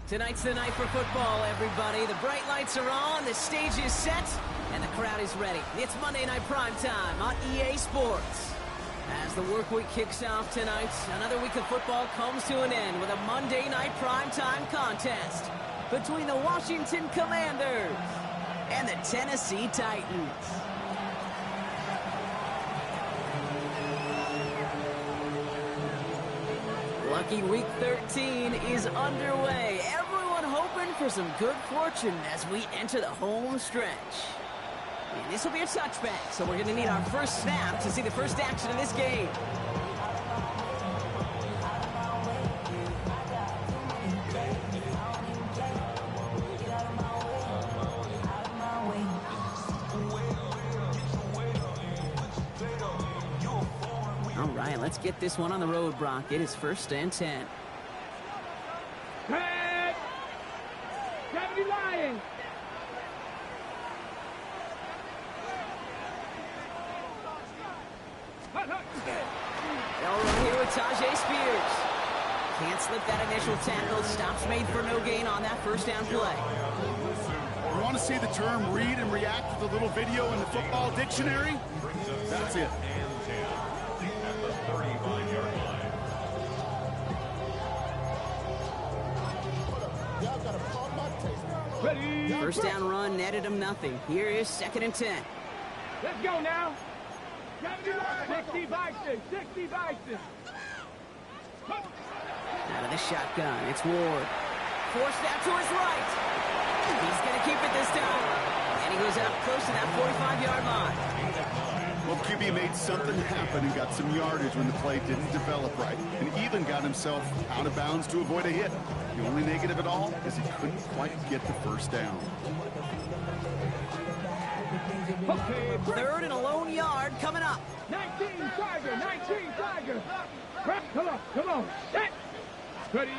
Tonight's the night for football, everybody. The bright lights are on, the stage is set, and the crowd is ready. It's Monday Night Primetime on EA Sports. As the work week kicks off tonight, another week of football comes to an end with a Monday Night Primetime contest between the Washington Commanders and the Tennessee Titans. Lucky Week 13 is underway. Everyone hoping for some good fortune as we enter the home stretch. And this will be a touchback, so we're going to need our first snap to see the first action of this game. All right, let's get this one on the road, Brock. It is 1st and 10. Hey! Deputy Lion! They'll run here with Tajay Spears. Can't slip that initial tackle. Stops made for no gain on that first down play. You want to see the term read and react with a little video in the football dictionary? That's it. First down run netted him nothing. Here is 2nd and 10. Let's go now. 60 Bison, 60 Bison. Out of the shotgun, it's Ward. Forced out to his right. He's going to keep it this time. And he goes out close to that 45-yard line. Well, QB made something happen and got some yardage when the play didn't develop right, and even got himself out of bounds to avoid a hit. The only negative at all is he couldn't quite get the first down. 3rd and a lone yard coming up. 19 Tiger, 19 Tiger. Come on, set. Ready.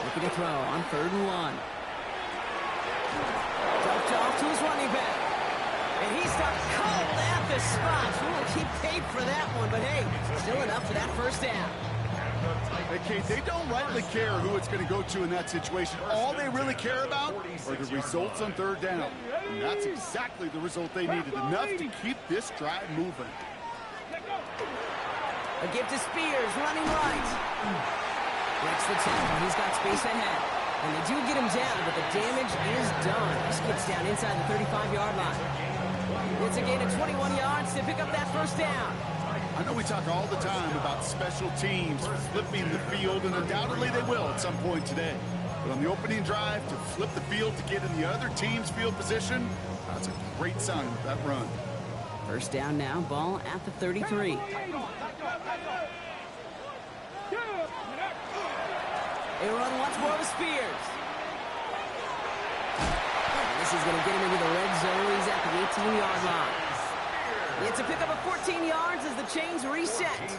Looking to throw on 3rd and 1. Dumped off to his running back. And he stopped cold at the spot. We'll keep paid for that one, but hey, still enough for that first down. Hey, Kate, they don't rightly care who it's going to go to in that situation. All they really care about are the results on 3rd down. And that's exactly the result they needed, enough to keep this drive moving. A give to Spears, running right. Breaks the tackle. He's got space ahead. And they do get him down, but the damage is done. He skips down inside the 35-yard line. It's a gain of 21 yards to pick up that first down. I know we talk all the time about special teams flipping the field, and undoubtedly they will at some point today. But on the opening drive, to flip the field to get in the other team's field position, that's a great sign of that run. First down now, ball at the 33. They run once more with Spears. This is going to get him into the red zone. He's at the 18-yard line. It's a pickup of 14 yards as the chains reset.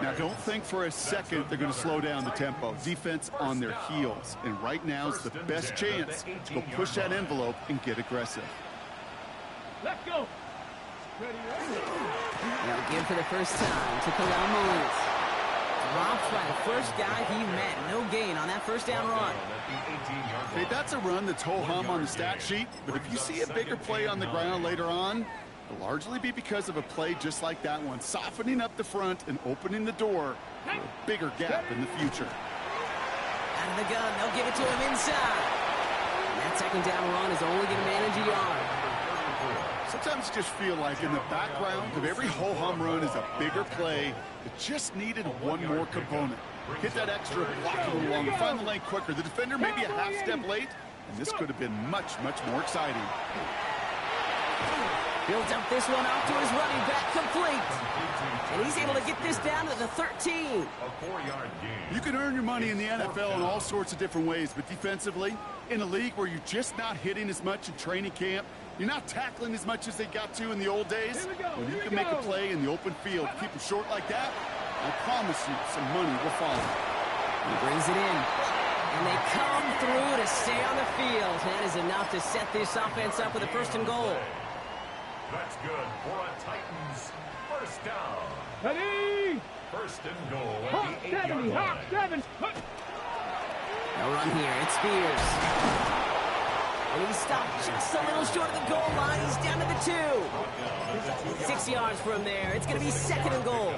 Now, don't think for a second they're going to slow down the tempo. Defense on their heels. And right now is the best chance to go push that envelope and get aggressive. Let's go. They'll give for the first time to Khalil Mullins. Dropped by the first guy he met. No gain on that first down run. Okay, that's a run that's ho-hum on the stat sheet, but if you see a bigger play on the ground later on, it'll largely be because of a play just like that one, softening up the front and opening the door for a bigger gap in the future. Out of the gun, they'll give it to him inside. And that 2nd down run is only going to manage a yard. Sometimes you just feel like in the background of every ho-hum run is a bigger play that just needed one more component. Hit that extra block a little longer, find the lane quicker. The defender maybe a half step late, and this could have been much, much more exciting. Builds up this one off to his running back, complete. And he's able to get this down to the 13. You can earn your money in the NFL in all sorts of different ways, but defensively, in a league where you're just not hitting as much in training camp, you're not tackling as much as they got to in the old days, when you can make a play in the open field, keep them short like that, I promise you some money will follow. He brings it in. And they come through to stay on the field. That is enough to set this offense up with a 1st and goal. That's good for a Titans first down. Ready? 1st and goal Hawk at the 70, 8-yard Hawk line. 7. No run here. It's Spears. And he's stopped just a little short of the goal line. He's down to the 2. 6 yards from there. It's going to be 2nd and goal.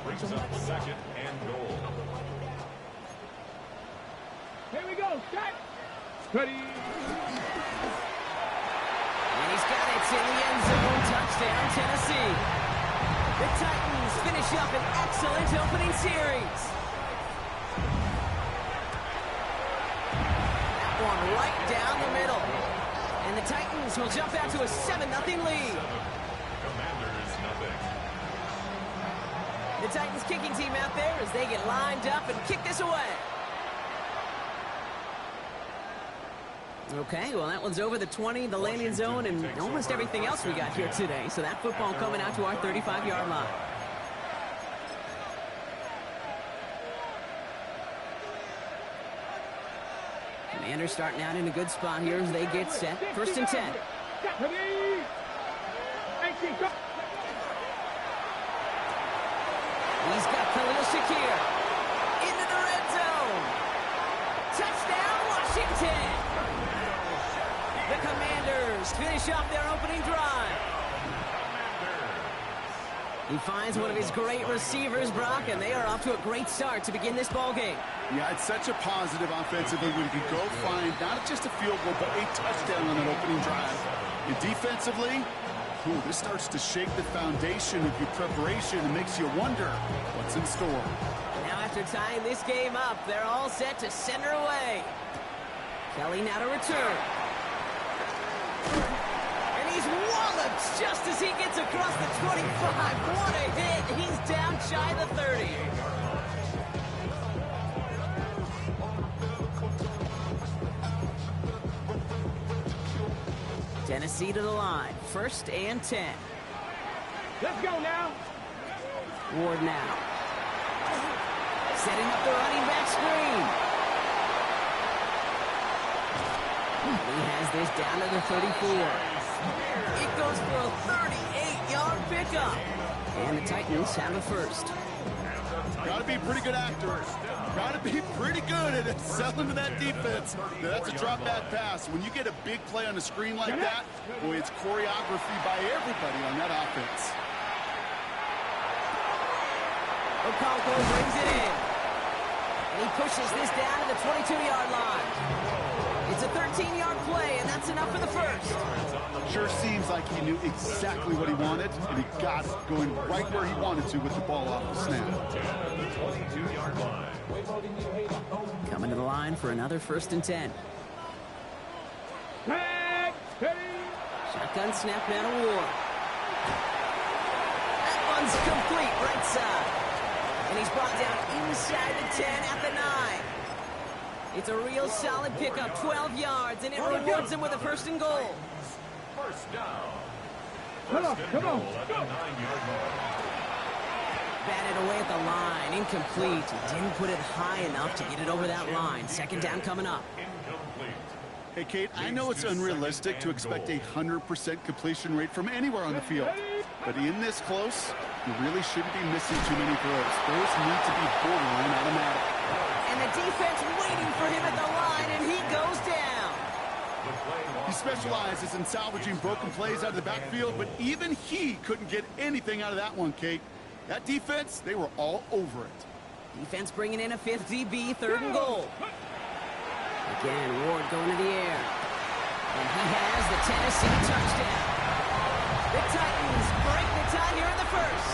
Brings up 2nd and goal. Here we go. Set. Ready. And he's got it in the end zone. Touchdown, Tennessee. The Titans finish up an excellent opening series. That one right down the middle. And the Titans will jump out to a 7-0 lead. Commanders, nothing. The Titans kicking team out there as they get lined up and kick this away. Okay, well, that one's over the 20, the landing zone, and almost everything else we got here today. So that football coming out to our 35-yard line. Commanders starting out in a good spot here as they get set. 1st and 10. He's got Khalil Shakir into the red zone. Touchdown, Washington. The Commanders finish off their opening drive. He finds one of his great receivers, Brock, and they are off to a great start to begin this ball game. Yeah, it's such a positive offensively when you can go find not just a field goal, but a touchdown on that opening drive. And defensively, this starts to shake the foundation of your preparation and makes you wonder what's in store. Now after tying this game up, they're all set to send her away. Kelly now to return. And he's walloped just as he gets across the 25. What a hit. He's down shy of the 30. Tennessee to the line. 1st and 10. Let's go now. Ward now. Setting up the running back screen. He has this down to the 34. It goes for a 38-yard pickup. And the Titans have a 1st. Got to be a pretty good actor. Got to be pretty good at selling to that defense. That's a drop back pass. When you get a big play on the screen like that, boy, it's choreography by everybody on that offense. Okonkwo brings it in. And he pushes this down to the 22-yard line. It's a 13-yard play, and that's enough for the 1st. Sure seems like he knew exactly what he wanted, and he got it going right where he wanted to with the ball off the snap. Coming to the line for another 1st and 10. Shotgun snap now to Ward. That one's complete right side. And he's brought down inside the 10 at the 9. It's a real solid pickup, 12 yards, and it rewards him with a 1st and goal. 1st down. Come on. At the 9-yard line. Batted away at the line, incomplete. He didn't put it high enough to get it over that line. 2nd down coming up. Incomplete. Hey, Kate, I know it's unrealistic to expect a 100% completion rate from anywhere on the field. But in this close, you really shouldn't be missing too many throws. Those need to be borderline automatic. And the defense waiting for him at the line, and he goes down. He specializes in salvaging broken plays out of the backfield, but even he couldn't get anything out of that one, Kate. That defense, they were all over it. Defense bringing in a 5th DB, 3rd and goal. Again, Ward going to the air. And he has the Tennessee touchdown. The Titans break the tie here in the 1st.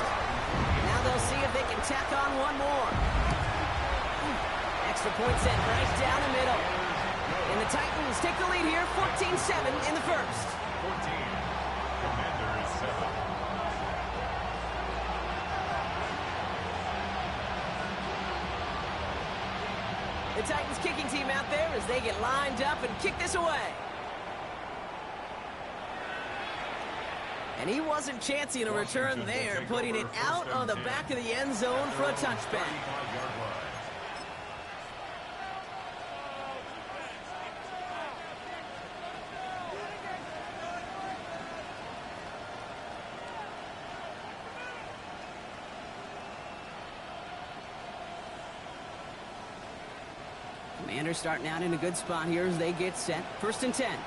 Now they'll see if they can tack on one more. Extra point set right down the middle. And the Titans take the lead here, 14-7 in the 1st. 14. Commanders 7. The Titans kicking team out there as they get lined up and kick this away. And he wasn't chancing a return there, putting it out on the back of the end zone for a touchback. Commanders starting out in a good spot here as they get set. 1st and 10.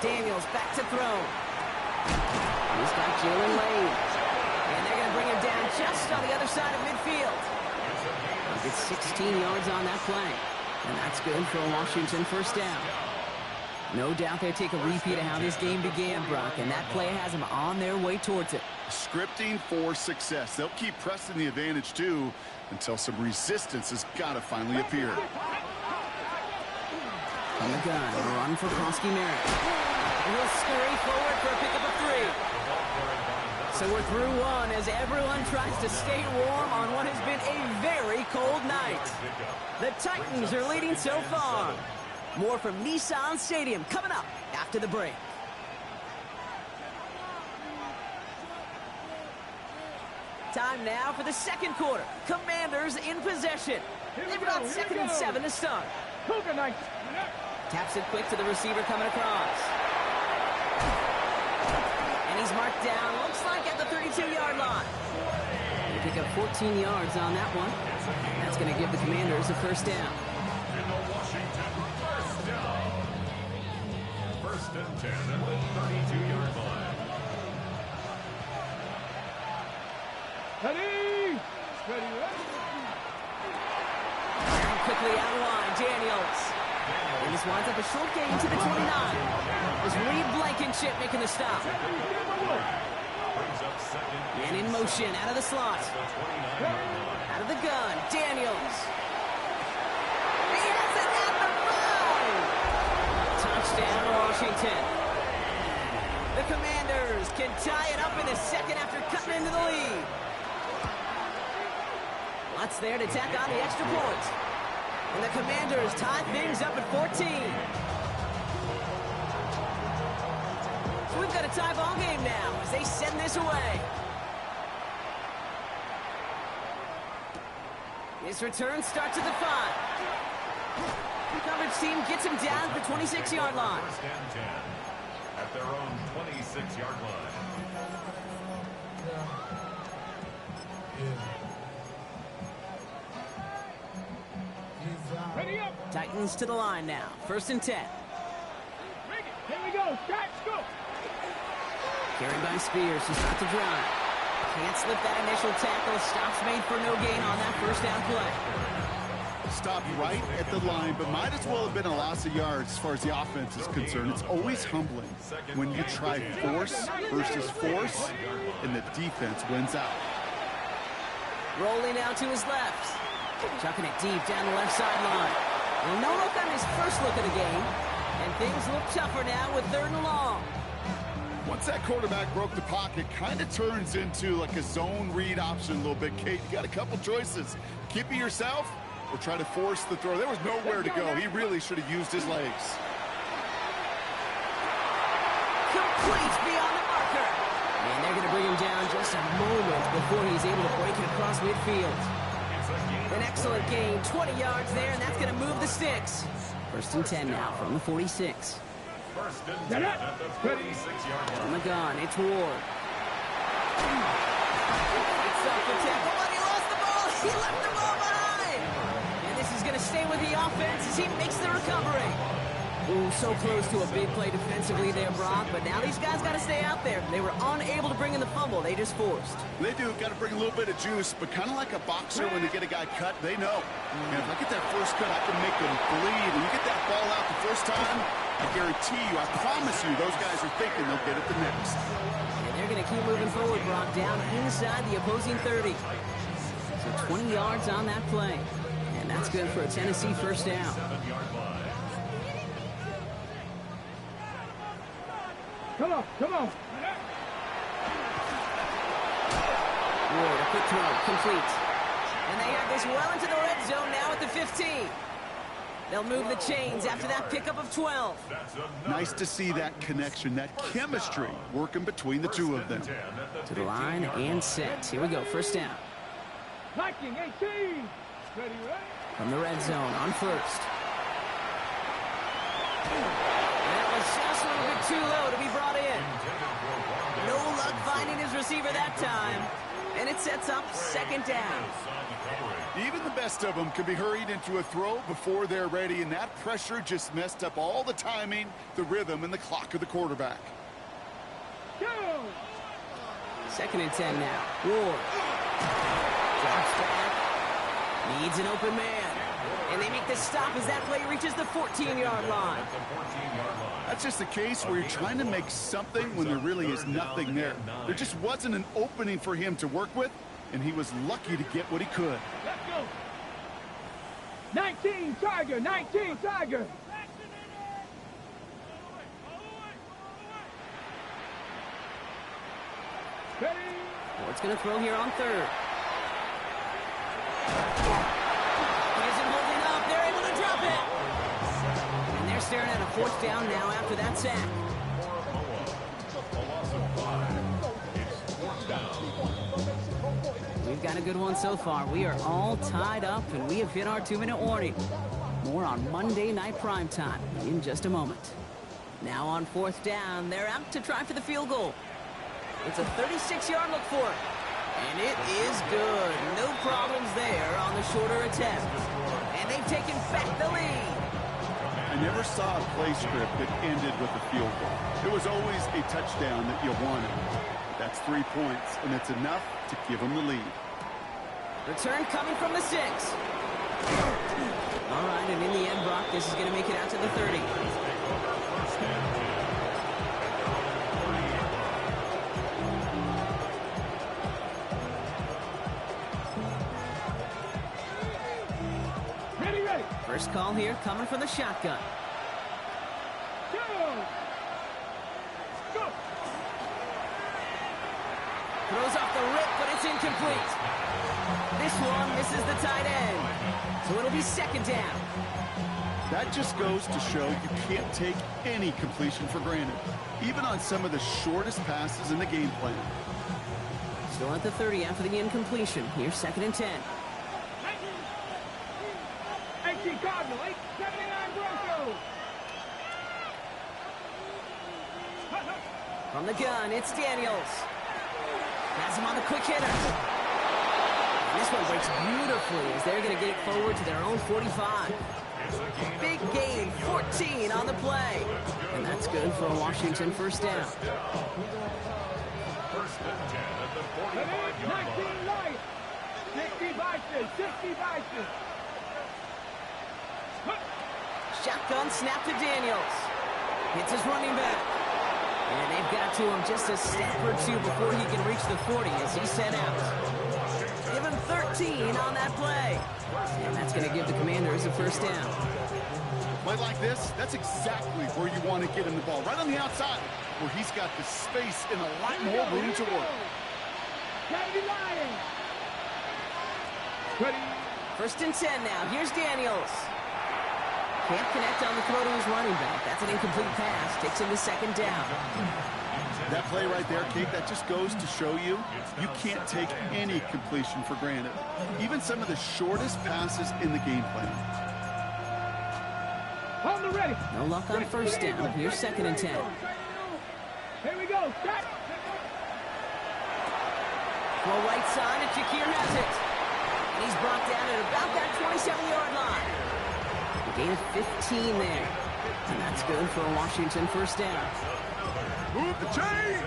Daniels back to throw. He's got Jalen Lane. And they're going to bring him down just on the other side of midfield. He gets 16 yards on that play. And that's good for a Washington 1st down. No doubt they take a repeat of how this game began, Brock, and that play has them on their way towards it. Scripting for success. They'll keep pressing the advantage, too, until some resistance has got to finally appear. On the gun, a run for Krosky Merritt. He'll scurry forward for a pickup of 3. So we're through one as everyone tries to stay warm on what has been a very cold night. The Titans are leading so far. More from Nissan Stadium coming up after the break. Time now for the 2nd quarter. Commanders in possession. They've got 2nd and 7 to start. Taps it quick to the receiver coming across. And he's marked down, looks like at the 32-yard line. They pick up 14 yards on that one. That's going to give the Commanders a 1st down. 1st and 10 at the 32-yard line. Ready? And quickly out of line, Daniels. And this winds up a short gain to the 29. It's Reed Blankenship making the stop. And in motion, out of the slot. Out of the gun, Daniels. He has it at the 5. Touchdown, Washington. The Commanders can tie it up in the 2nd after cutting into the lead. Lutz there to tack on the extra point. And the Commanders tie things up at 14. So we've got a tie ball game now as they send this away. This return starts at the 5. The coverage team gets him down at the 26-yard line. 1st and 10 at their own 26-yard line. Ready up. Titans to the line now. 1st and 10. Here we go. Start, go. Carried by Spears to start the drive. Can't slip that initial tackle. Stops made for no gain on that 1st down play. Stopped right at the line, but might as well have been a loss of yards as far as the offense is concerned. It's always humbling when you try force versus force, and the defense wins out. Rolling out to his left. Chucking it deep down the left sideline. Well, no look on his first look of the game. And things look tougher now with 3rd and long. Once that quarterback broke the pocket, kind of turns into like a zone read option a little bit. Kate, you got a couple choices. Keep it yourself or try to force the throw. There was nowhere to go. He really should have used his legs. Complete beyond the marker. And they're going to bring him down just a moment before he's able to break it across midfield. An excellent gain, 20 yards there, and that's going to move the sticks. 1st and 10 now from the 46. 1st and 10 at the 46-yard line. On the gun, it's Ward. It's off the tackle, but he lost the ball. He left the ball behind. And this is going to stay with the offense as he makes the recovery. Ooh, so close to a big play defensively there, Brock, but now these guys got to stay out there. They were unable to bring in the fumble. They just forced. They do. Got to bring a little bit of juice, but kind of like a boxer when they get a guy cut, they know. And if I get that first cut, I can make them bleed. And you get that ball out the first time, I guarantee you, I promise you, those guys are thinking they'll get it the next. And they're going to keep moving forward, Brock, down inside the opposing 30. So 20 yards on that play. And that's good for a Tennessee 1st down. 7-yard line. Come on. Ward, a quick throw, complete. And they have this well into the red zone now at the 15. They'll move the chains after that pickup of 12. Nice to see that connection, that chemistry working between the two of them. To the line and set. Here we go, 1st down. Viking 18. Ready, right? From the red zone on 1st. That was just a little bit too low to be brought in. No luck finding his receiver that time. And it sets up second down. Even the best of them can be hurried into a throw before they're ready, and that pressure just messed up all the timing, the rhythm, and the clock of the quarterback. Go! Second and 10 now. Ward. Drops back. Needs an open man. And they make the stop as that play reaches the 14-yard line. That's just a case where you're trying to make something when there really is nothing there. There just wasn't an opening for him to work with, and he was lucky to get what he could. Let's go! 19 Tiger! 19 Tiger! Ready? Ward's going to throw here on third. He isn't holding up. They're able to drop it. And they're staring at a fourth down now after that sack. We've got a good one so far. We are all tied up, and we have hit our 2-minute warning. More on Monday Night Primetime in just a moment. Now on fourth down, they're out to try for the field goal. It's a 36-yard look for it. And it is good. No problems there on the shorter attempt. And they've taken back the lead. I never saw a play script that ended with a field goal. It was always a touchdown that you wanted. That's 3 points, and it's enough to give them the lead. Return coming from the 6. All right, and in the end, Brock, this is going to make it out to the 30. Ready! First call here coming from the shotgun. Go! Go! Throws off the rip, but it's incomplete. This one misses the tight end. So it'll be second down. That just goes to show you can't take any completion for granted, even on some of the shortest passes in the game plan. Still at the 30 after the incompletion. Here's second and 10. 18 Cardinal, 879 Broncos. From the gun, it's Daniels. Has him on the quick hitter. And this one breaks beautifully as they're going to get it forward to their own 45. Big gain, 14 on the play. And that's good for a Washington first down. First and 10 at the 45-yard 19 line. Lions. 60 Bison, 60 Bison. Shotgun snap to Daniels. Hits his running back. And they've got to him just a step or two before he can reach the 40 as he's sent out. Give him 13 on that play. And that's going to give the Commanders a first down. Play like this, that's exactly where you want to get him the ball, right on the outside, where he's got the space and a lot more room to work. 70 Lions. Ready? First and 10 now. Here's Daniels. Can't connect on the throw to his running back. That's an incomplete pass. Takes him to second down. That play right there, Kate, that just goes to show you can't take any completion for granted. Even some of the shortest passes in the game plan. On the ready. No luck on first down. Here's second and 10. Here we go. Stop. Throw right side, and Shakir has it. And he's brought down at about that 27-yard line. A gain of 15 there. And that's good for a Washington first down. Move the chains!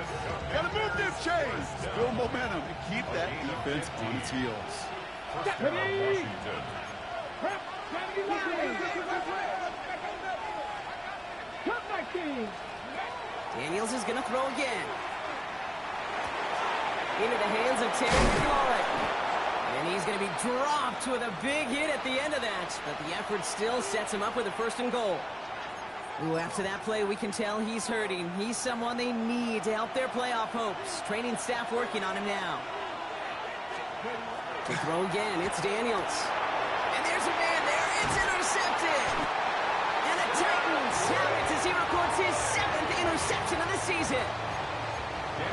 Gotta move them chains! Build momentum and keep that defense on its heels. Ready? Prep. 70 Lions. Come back, team. Daniels is going to throw again. Into the hands of Terry McLaurin. And he's going to be dropped with a big hit at the end of that. But the effort still sets him up with a first and goal. Ooh, after that play, we can tell he's hurting. He's someone they need to help their playoff hopes. Training staff working on him now. To throw again, it's Daniels. And there's a man there. It's intercepted. And the Titans have it as he records his 7th interception of the season.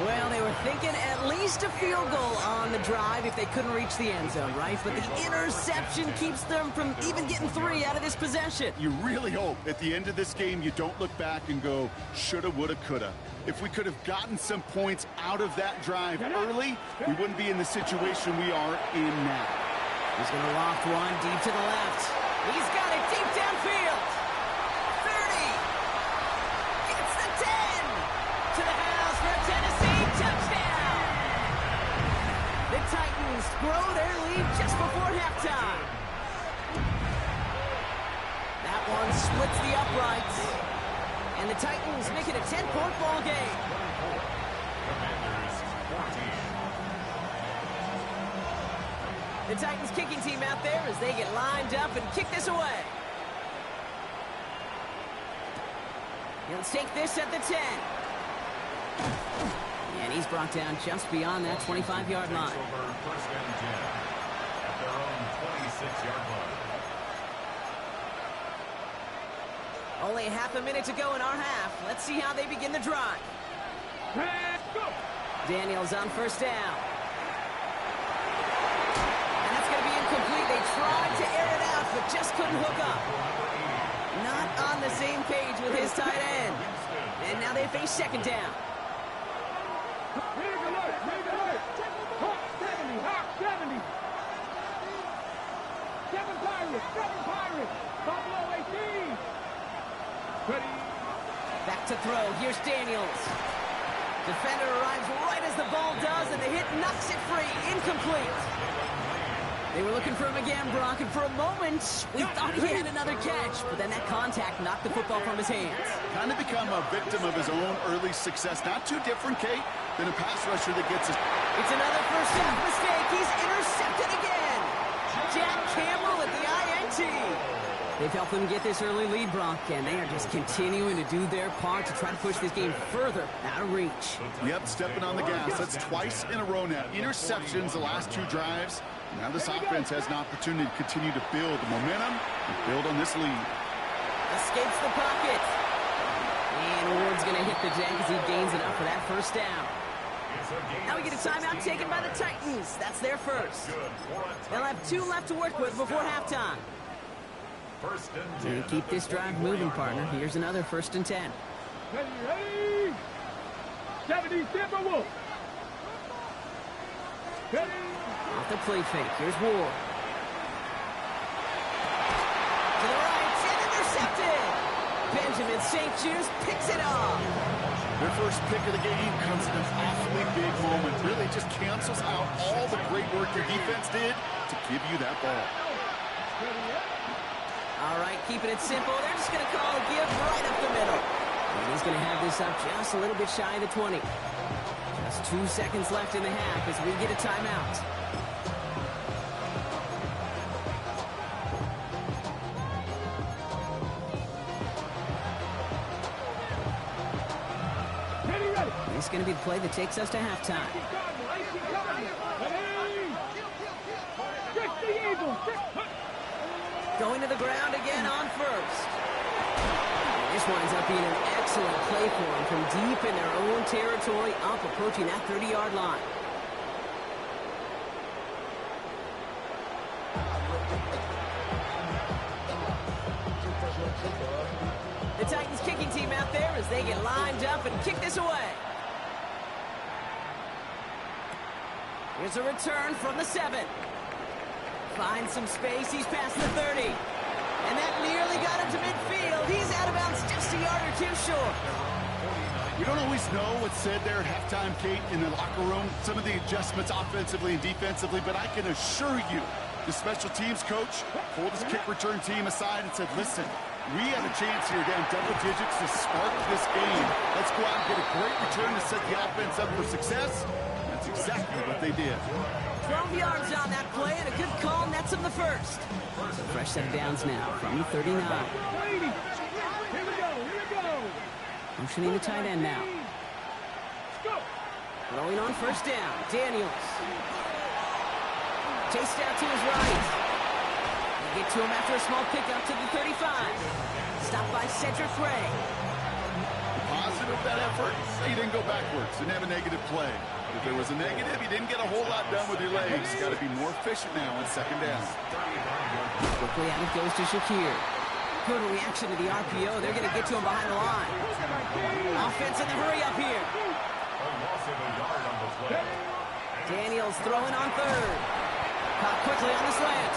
Well, they were thinking at least a field goal on the drive if they couldn't reach the end zone, right? But the interception keeps them from even getting 3 out of this possession. You really hope at the end of this game you don't look back and go, shoulda, woulda, coulda. If we could have gotten some points out of that drive early, we wouldn't be in the situation we are in now. He's going to loft one deep to the left. He's got it deep downfield. 30. Gets the 10. To the house for a Tennessee touchdown. The Titans grow their lead just before halftime. That one splits the uprights. And the Titans make it a 10-point ball game. Commanders 14. The Titans kicking team out there as they get lined up and kick this away. He'll take this at the 10. And he's brought down just beyond that 25-yard line. Over first and 10 at their own 26-yard line. Only half a minute to go in our half. Let's see how they begin the drive. Let's go. Daniels on first down. And that's going to be incomplete. They tried to air it out, but just couldn't hook up. Not on the same page with his tight end. And now they face second down. Big alert, big alert. Hawk 70, Hawk 70. 7 Pirates. Buffalo 18. Ready. Back to throw. Here's Daniels. Defender arrives right as the ball does, and the hit knocks it free. Incomplete. They were looking for him again, Brock, and for a moment, we thought he had another catch, but then that contact knocked the football from his hands. Kind of become a victim of his own early success. Not too different, Kate, than a pass rusher that gets his... It's another first down mistake. He's intercepted again. Jack Campbell at the INT. They've helped them get this early lead, Brock, and they are just continuing to do their part to try to push this game further out of reach. Yep, stepping on the gas. That's twice in a row now. Interceptions the last 2 drives. Now this offense has an opportunity to continue to build the momentum and build on this lead. Escapes the pocket. And Ward's going to hit the deck as he gains enough for that first down. Now we get a timeout taken by the Titans. That's their first. They'll have 2 left to work with before halftime. First and 10. Keep this drive moving, partner. Here's another first and 10. Ready. 70 Timberwolves. Ready. Off the play fake. Here's Ward. To the right, and intercepted. Benjamin St. Just picks it off. Their first pick of the game comes in an awfully big moment. Really just cancels out all the great work your defense did to give you that ball. All right, keeping it simple. They're just going to call a give right up the middle. And he's going to have this up just a little bit shy of the 20. Just 2 seconds left in the half as we get a timeout. This is going to be the play that takes us to halftime. Going to the ground again on first. This winds up being an excellent play for them from deep in their own territory, up approaching that 30-yard line. The Titans kicking team out there as they get lined up and kick this away. Here's a return from the 7. Finds some space. He's past the 30. And that nearly got him to midfield. He's out of bounds just a yard or 2 short. We don't always know what's said there at halftime, Kate, in the locker room. Some of the adjustments offensively and defensively, but I can assure you the special teams coach pulled his kick return team aside and said, listen, we have a chance here down double digits to spark this game. Let's go out and get a great return to set the offense up for success. That's exactly what they did. 12 yards on that play, and a good call nets him the first. So fresh set of downs now from the 39. Here we go. Motioning the tight end now. Throwing on first down, Daniels. Chased out to his right. They get to him after a small pickup to the 35. Stopped by Cedric Gray. positive of that effort, he didn't go backwards, didn't have a negative play. If there was a negative, he didn't get a whole lot done with your legs. Got to be more efficient now on second down. Quickly out it goes to Shakir. Good reaction to the RPO. They're going to get to him behind the line. Offense in the hurry up here. Daniels throwing on third. Caught quickly on the slant.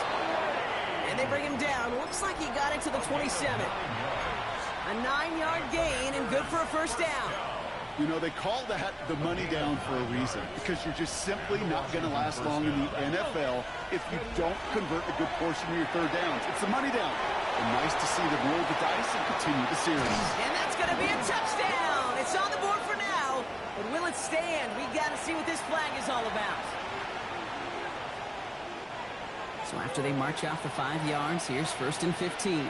And they bring him down. Looks like he got it to the 27. A 9-yard gain and good for a first down. You know, they call that the money down for a reason, because you're just simply not going to last long in the NFL if you don't convert a good portion of your third downs. It's the money down. And nice to see them roll the dice and continue the series. And that's going to be a touchdown. It's on the board for now. But will it stand? We got to see what this flag is all about. So after they march off the 5 yards, here's 1st and 15.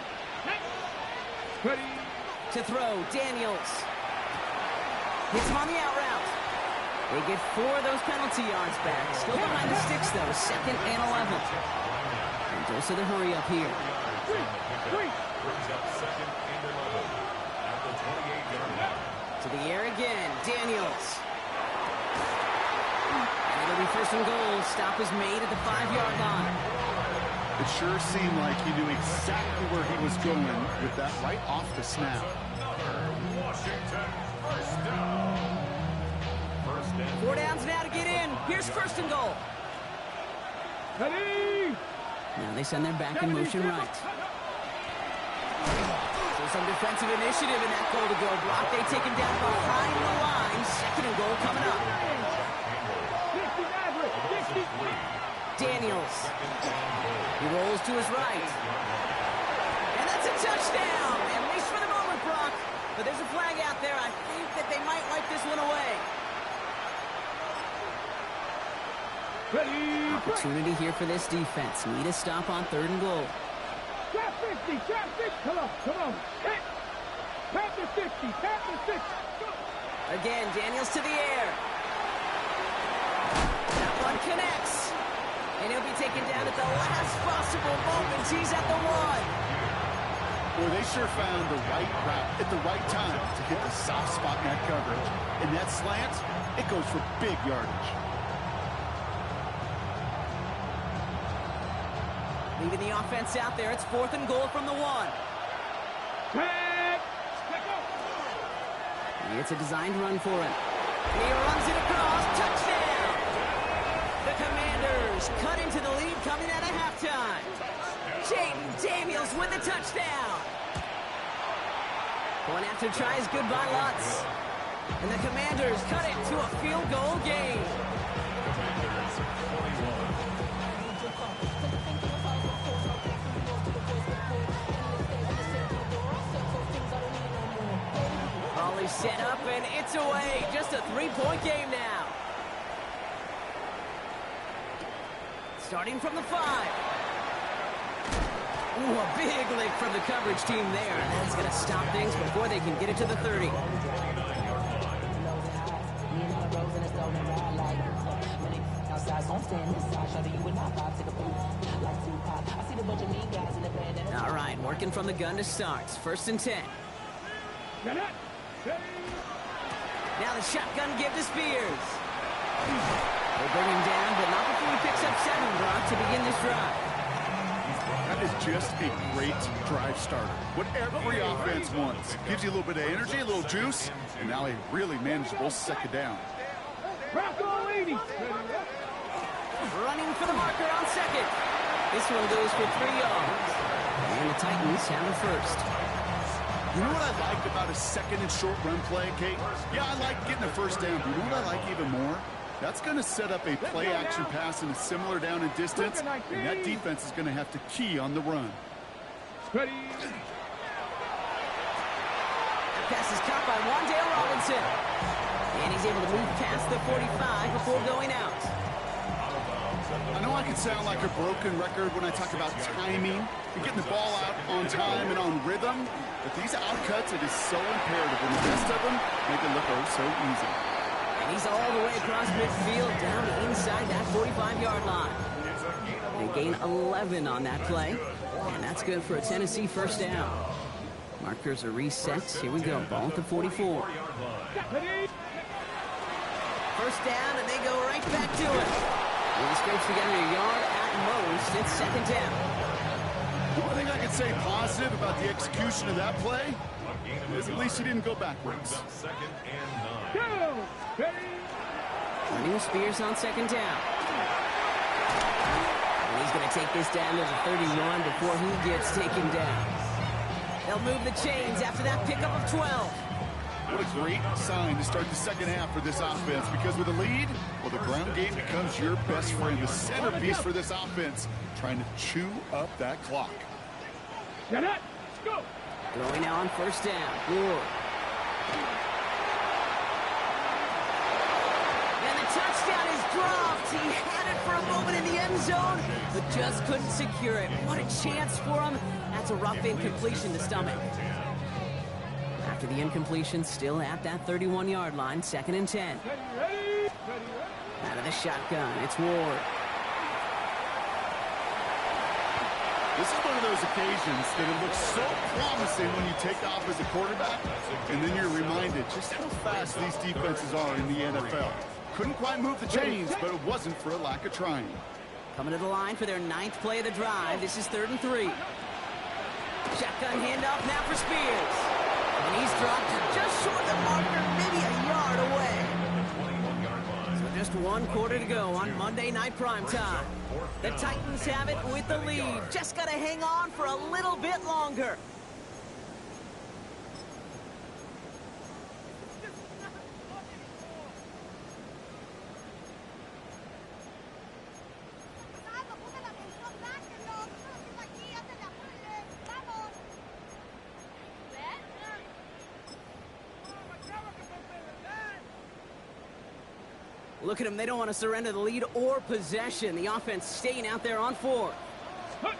Ready. To throw, Daniels. Hits him on the out route. They get 4 of those penalty yards back. Still behind the sticks, though. 2nd and 11. And goes to the hurry up here. To the air again. Daniels. And it'll be 1st and goal. Stop is made at the 5-yard line. It sure seemed like he knew exactly where he was going with that right off the snap. Washington, first down. 4 downs now to get in. Here's 1st and goal. Ready. Now they send their back in motion right. So some defensive initiative in that goal-to-go block. They take him down behind the line. 2nd and goal coming up. 60. Daniels. He rolls to his right. And that's a touchdown. At least for the moment, Brock. But there's a flag out there. I think that they might wipe this one away. Ready. Opportunity here for this defense. Need a stop on 3rd and goal. Trap 50. Come on. Hit. Tap the 60. Again, Daniels to the air. That one connects. And he'll be taken down at the last possible moment. He's at the 1. Boy, they sure found the right route at the right time to hit the soft spot in that coverage. And that slant, it goes for big yardage. Leaving the offense out there. It's 4th and goal from the 1. It's a designed run for him. And he runs it across. Touchdown! The Commanders cut into the lead coming out of halftime. Jaden Daniels with the touchdown. Going after tries goodbye Lutz. And the Commanders cut it to a field goal game. Volley set up and it's away. Just a 3-point game now. Starting from the 5. Ooh, a big lick from the coverage team there. And that's going to stop things before they can get it to the 30. All right, working from the gun to start. 1st and 10. Now the shotgun give to Spears. They bring him down, but not before he picks up 7, Brock, to begin this drive. That is just a great drive starter. What every offense wants. Gives you a little bit of energy, a little juice, and now a really manageable 2nd down. Running for the marker on 2nd. This one goes for 3 yards. And the Titans have a 1st. You know what I like about a 2nd and short run play, Kate? Yeah, I like getting a 1st down, but you know what I like even more? That's going to set up a play-action pass in a similar down and distance, and that defense is going to have to key on the run. Ready. That pass is caught by Wandale Robinson. And he's able to move past the 45 before going out. I know I can sound like a broken record when I talk about timing and getting the ball out on time and on rhythm, but these outcuts, it is so imperative, and the best of them make it look oh so easy. And he's all the way across midfield down inside that 45-yard line. They gain 11 on that play, and that's good for a Tennessee 1st down. Markers are reset. Here we go. Ball at the 44. First down, and they go right back to it. He scrapes together a yard at most. It's second down. The one thing I can say positive about the execution of that play is at least he didn't go backwards. Second and 9. Running with Spears on second down. And he's going to take this down to the 31 before he gets taken down. They'll move the chains after that pickup of 12. What a great sign to start the second half for this offense, because with a lead, well, the ground game becomes your best friend, the centerpiece for this offense, trying to chew up that clock. Get it. Let's go. Throwing now on first down. Ward. And the touchdown is dropped. He had it for a moment in the end zone, but just couldn't secure it. What a chance for him. That's a rough incompletion to stomach. After the incompletion, still at that 31-yard line, second and 10. Out of the shotgun, it's Ward. This is one of those occasions that it looks so promising when you take off as a quarterback, and then you're reminded just how fast these defenses are in the NFL. Couldn't quite move the chains, but it wasn't for a lack of trying. Coming to the line for their 9th play of the drive. This is 3rd and 3. Shotgun handoff now for Spears. And he's dropped just short of the marker, maybe a yard away. So just 1 quarter to go on Monday Night Primetime. The Titans have it with the lead. Just got to hang on for a little bit longer. Look at them. They don't want to surrender the lead or possession. The offense staying out there on 4.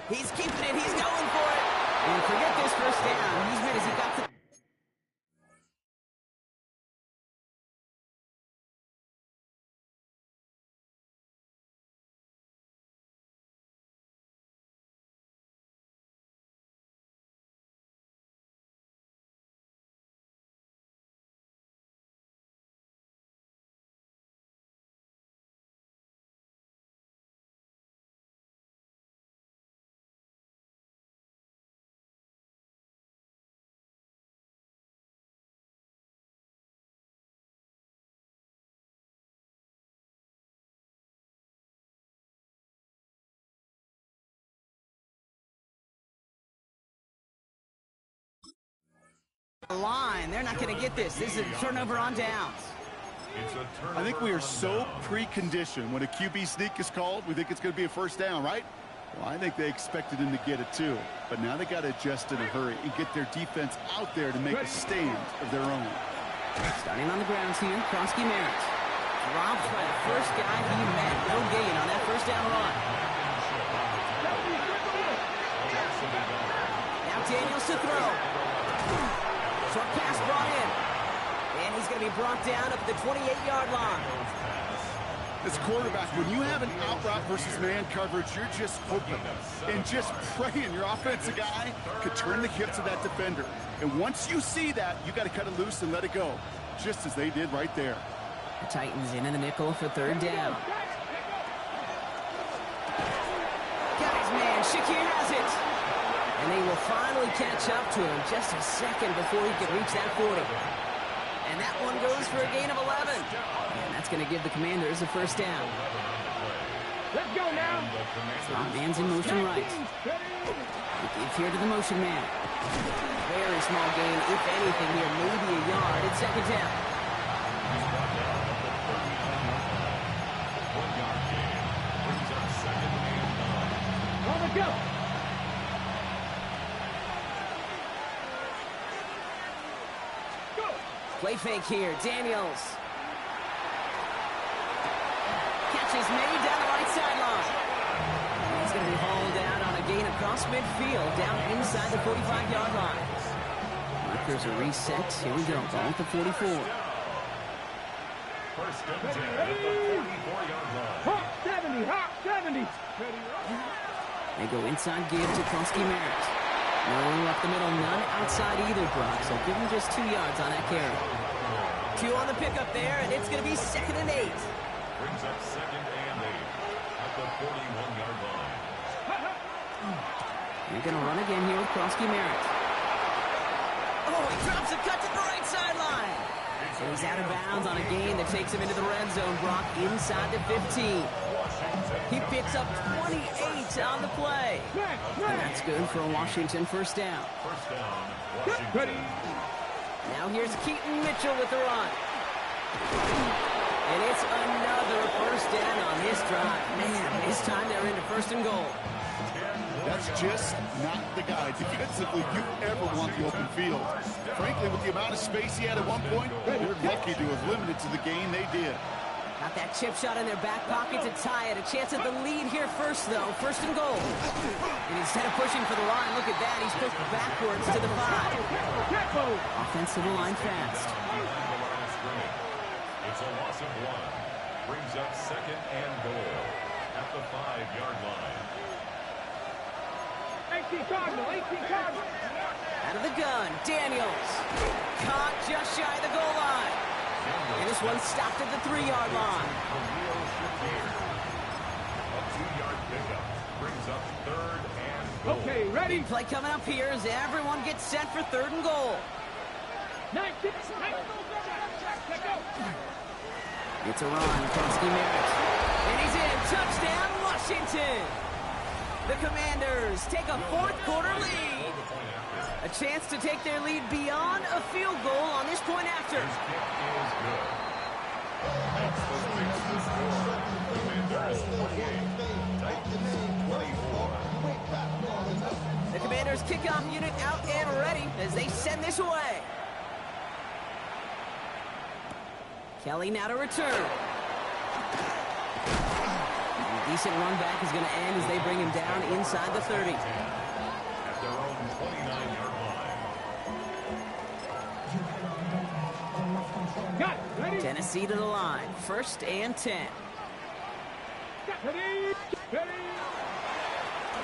He's keeping it. He's going for it. And forget this first down. He's made as he got to... line. They're not going to get this. This is a turnover on downs. I think we are so preconditioned when a QB sneak is called, we think it's going to be a first down, right? Well, I think they expected him to get it too. But now they got to adjust in a hurry and get their defense out there to make a stand of their own. Starting on the grounds here, Krosky Merritt. Dropped by the first guy he met. No gain on that first down run. Now Daniels to throw. Short pass brought in. And he's going to be brought down up at the 28-yard line. As a quarterback, when you have an out route versus man coverage, you're just hoping and just praying your offensive guy could turn the hips of that defender. And once you see that, you got to cut it loose and let it go, just as they did right there. The Titans in the nickel for third down. Guys, man, Shakir has it. And they will finally catch up to him just a second before he can reach that 40. And that one goes for a gain of 11. And that's going to give the Commanders a first down. Let's go now. Strong man's in motion right. He gives here to the motion man. Very small gain, if anything here, maybe a yard. It's second down. On the go. Play fake here, Daniels. Catch is made down the right sideline. He's going to be hauled down on a gain across midfield, down inside the 45-yard line. Markers are reset. Here we go, ball at the 44. First and 10 at the 44-yard line. Hot 70, hot 70. They go inside give to Krosky Merritt. No one up the middle, none outside either, Brock. So give him just 2 yards on that carry. 2 on the pickup there, and it's going to be 2nd and 8. Brings up 2nd and 8 at the 41-yard line. You're going to run again here with Krosky Merritt. Oh, he drops a cut to the right sideline. So he's out of bounds on a gain that takes him into the red zone, Brock, inside the 15. He picks up 28 on the play. And that's good for a Washington first down. First down, Washington. Now here's Keaton Mitchell with the run. And it's another first down on this drive. Man, this time they're into 1st and goal. That's just not the guy defensively you ever want the open field. Frankly, with the amount of space he had at one point, they're lucky to have limited to the gain they did. Got that chip shot in their back pocket to tie it. A chance at the lead here first, though. 1st and goal. And instead of pushing for the line, look at that. He's pushed backwards to the 5. Offensive line fast. It's a loss of 1. Brings up 2nd and goal at the 5-yard line. 18 Cardinal, 18 Cardinal. Out of the gun, Daniels. Caught just shy of the goal line. And this one stopped at the 3-yard line. A 2-yard pickup brings up 3rd and goal. Okay, ready? Big play coming up here as everyone gets set for 3rd and goal. 19. It's a run, Krosky Merritt. And he's in. Touchdown, Washington. The Commanders take a 4th quarter lead. A chance to take their lead beyond a field goal on this point after. His kick is good. That's the fix the score. Commanders 48, Titans 24. The Commanders kickoff unit out and ready as they send this away. Kelly now to return. A decent run back is going to end as they bring him down inside the 30. At their own 29-yard line. Got it, ready? Tennessee to the line. 1st and 10. Ready? Ready?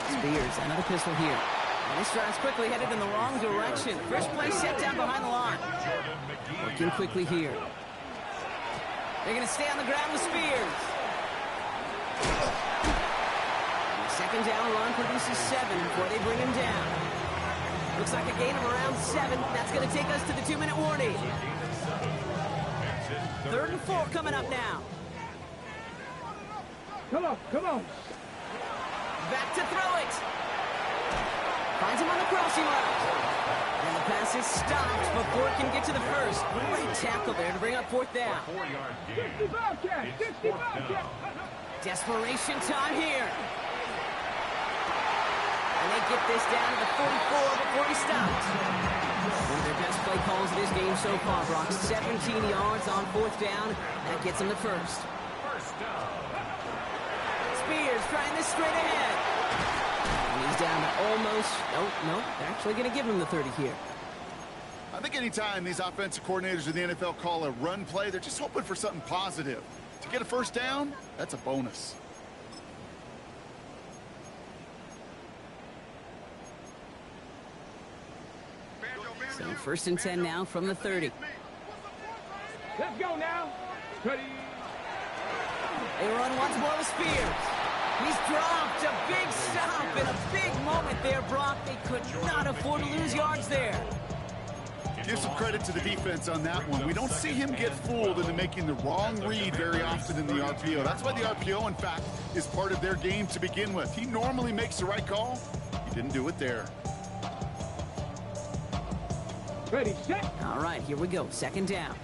Spears, another pistol here. And this drive's quickly headed in the wrong direction. First play set down behind the line. Working quickly here. They're going to stay on the ground with Spears. And the 2nd down run produces 7 before they bring him down. Looks like a gain of around 7. That's going to take us to the 2-minute warning. 3rd and 4 coming up now. Come on, come on. Back to throw it. Finds him on the crossing route. And the pass is stopped before it can get to the 1st. Great tackle there to bring up 4th down. 4-yard gain. 65 catch, It's 65 4th down. catch. Desperation time here. And they get this down to the 44 before he stopped. One of their best play calls of this game so far, Brock. 17 yards on 4th down. That gets them the 1st. First down. Spears trying this straight ahead. And he's down to almost, no, they're actually going to give him the 30 here. I think anytime these offensive coordinators in the NFL call a run play, they're just hoping for something positive. To get a first down, that's a bonus. So 1st and 10 now from the 30. Let's go now. Ready? They run once more with Spears. He's dropped a big stop in a big moment there, Brock. They could not afford to lose yards there. Give some credit to the defense on that one. We don't see him get fooled into making the wrong read very often in the RPO. That's why the RPO, in fact, is part of their game to begin with. He normally makes the right call. He didn't do it there. Ready, set. All right, here we go. 2nd down.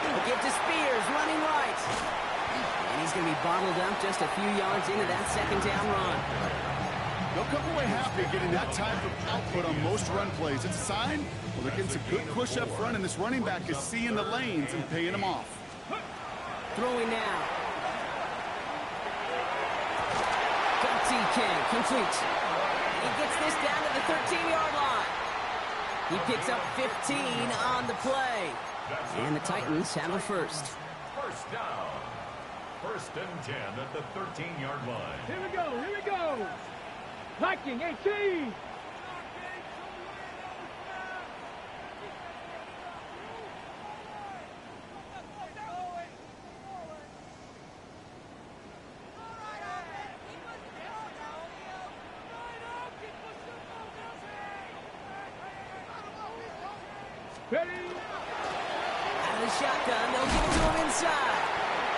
A give to Spears, running right. And he's going to be bottled up just a few yards into that 2nd down run. They'll come away happy getting that type of output on most run plays. It's a sign, well, they're getting some good push up front, and this running back is seeing the lanes and paying them off. Throwing now. TK complete. He gets this down to the 13-yard line. He picks up 15 on the play. And the Titans have a 1st. First down. 1st and 10 at the 13-yard line. Here we go, here we go. Liking 18. Ready? Out of the shotgun, they'll give it to him inside.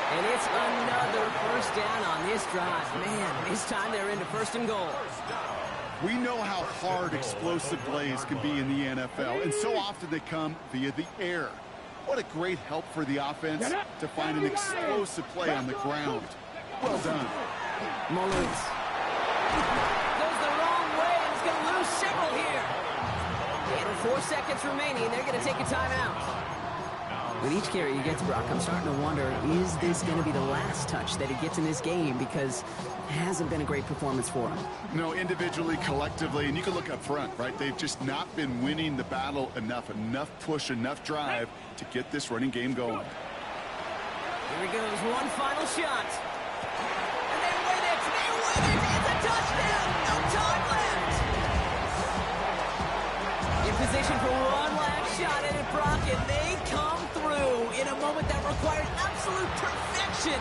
And it's another first down on this drive. Man, this time they're into first and goal. We know how hard explosive plays can be in the NFL, and so often they come via the air. What a great help for the offense to find an explosive play on the ground. Well done. Mullins goes the wrong way, and he's going to lose several here. And with 4 seconds remaining, they're going to take a timeout. With each carry he gets, Brock, I'm starting to wonder, is this going to be the last touch that he gets in this game? Because it hasn't been a great performance for him. No, individually, collectively, and you can look up front, right? They've just not been winning the battle enough push, enough drive to get this running game going. Here he goes, one final shot. And they win it! They win it! It's a touchdown! No time left! In position for one last shot at it, Brock, and they come through in a moment that required absolute perfection.